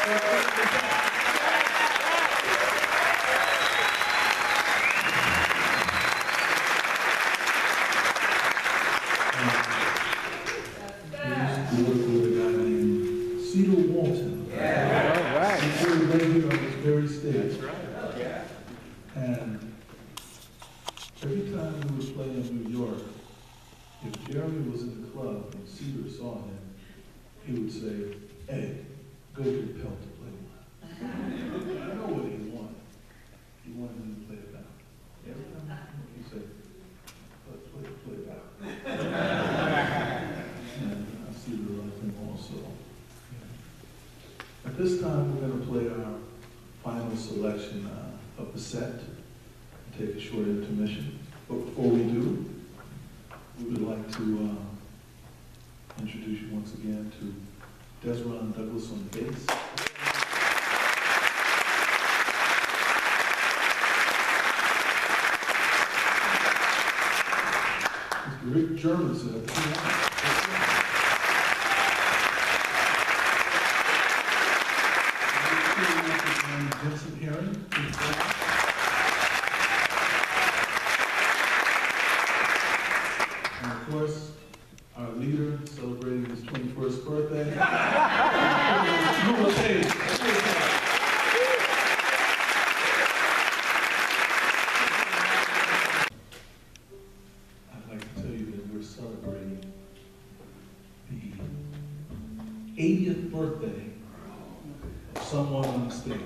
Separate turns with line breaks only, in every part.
used to work with a guy named Cedar Walton. Yeah. All right. He was right here on this very stage. That's right. Yeah. And every time we would play in New York, if Jeremy was in the club and Cedar saw him, he would say, "Hey, go get Pelt to play with." I know what he wanted. He wanted him to play it back. Every time he said, play it back. And I see the other thing also. At this time, we're going to play our final selection of the set and take a short intermission. But before we do, we would like to introduce you once again to Desron Douglas on bass. Mr. Rick Jervis at the piano. Vincent Herring. And of course, our leader celebrating his 21st birthday. I'd like to tell you that we're celebrating the 80th birthday of someone on the stage.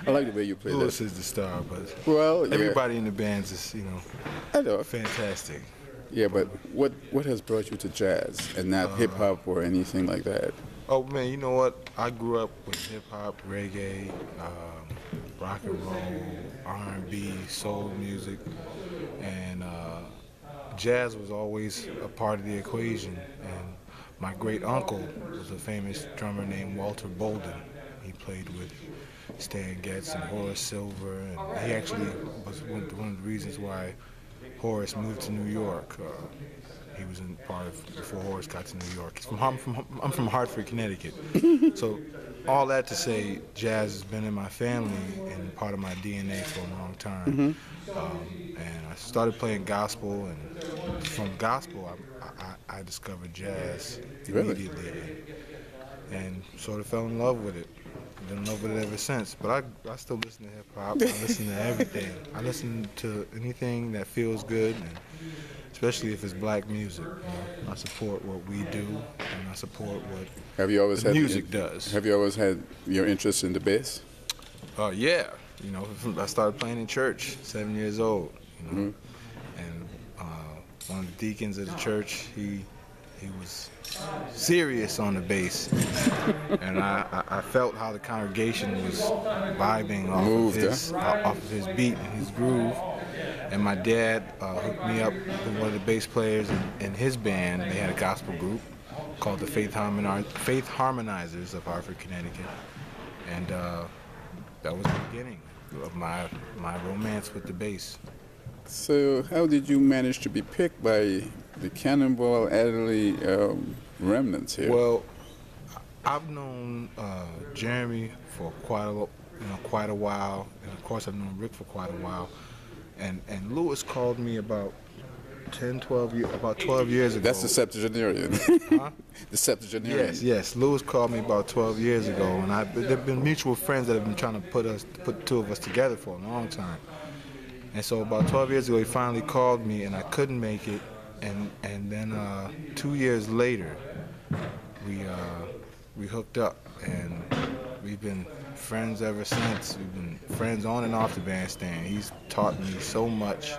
I like the way you play
Louis
that.
is the star, but
Well, yeah.
everybody in the bands is, you know,
I know.
fantastic.
Yeah, but what has brought you to jazz and not hip hop or anything like that?
Oh man, you know what? I grew up with hip hop, reggae, rock and roll, R&B, soul music, and jazz was always a part of the equation. And my great uncle was a famous drummer named Walter Bolden. He played with Stan Getz and Horace Silver, and he actually was one of the reasons why Horace moved to New York. He was in part of before Horace got to New York. I'm from Hartford, Connecticut. So all that to say, jazz has been in my family and part of my DNA for a long time. And I started playing gospel, and from gospel, I discovered jazz immediately, and sort of fell in love with it. Been in love with it ever since. But I still listen to hip hop. I listen to everything. I listen to anything that feels good, and especially if it's black music. You know? I support what we do, and I support what the music does.
Have you always had your interest in the bass?
Yeah. You know, I started playing in church, 7 years old. You know, and one of the deacons of the church, he he was serious on the bass, and I felt how the congregation was vibing off of his beat and his groove. And my dad hooked me up with one of the bass players in his band. They had a gospel group called the Faith Harmonizers of Hartford, Connecticut, and that was the beginning of my romance with the bass.
So how did you manage to be picked by the Cannonball Adderley remnants here?
Well, I've known Jeremy for quite a while, and of course I've known Rick for quite a while. And Louis called me about 12 years ago.
That's the septuagenarian.
Huh?
The septuagenarian.
Yes. Louis called me about 12 years ago, and there've been mutual friends that have been trying to put two of us together for a long time. And so about 12 years ago, he finally called me, and I couldn't make it. And then 2 years later, we hooked up, and we've been friends ever since. We've been friends on and off the bandstand. He's taught me so much,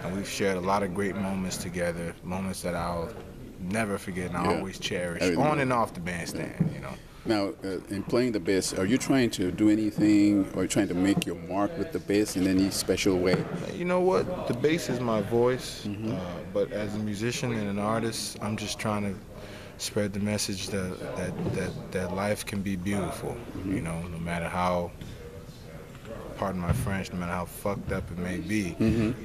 and we've shared a lot of great moments together, moments that I'll never forget and I always cherish, on and off the bandstand, you know.
Now, in playing the bass, are you trying to do anything, or are you trying to make your mark with the bass in any special way?
You know what? The bass is my voice, but as a musician and an artist, I'm just trying to spread the message that life can be beautiful. You know, no matter how, pardon my French, no matter how fucked up it may be,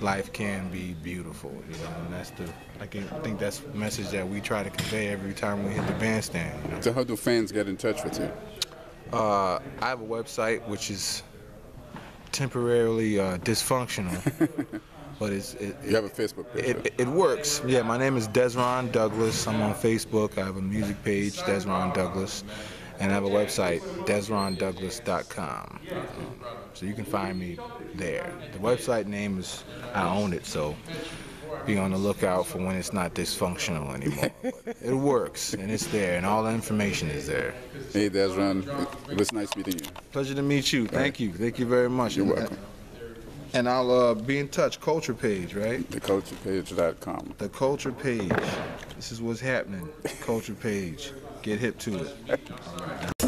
life can be beautiful. You know, and I think that's the message that we try to convey every time we hit the bandstand. You know?
So how do fans get in touch with you?
I have a website which is temporarily dysfunctional. But
you have a Facebook page?
It works. Yeah, my name is Desron Douglas. I'm on Facebook. I have a music page, Desron Douglas, and I have a website, DesronDouglas.com. So you can find me there. The website name is, I own it, so be on the lookout for when it's not dysfunctional anymore. It works, and it's there, and all the information is there.
Hey, Desron, it was nice meeting you.
Pleasure to meet you. Thank you. Thank you very much.
You're welcome.
And I'll be in touch. Culture Page, right?
TheCulturePage.com.
The Culture Page. This is what's happening. Culture Page. Get hip to it.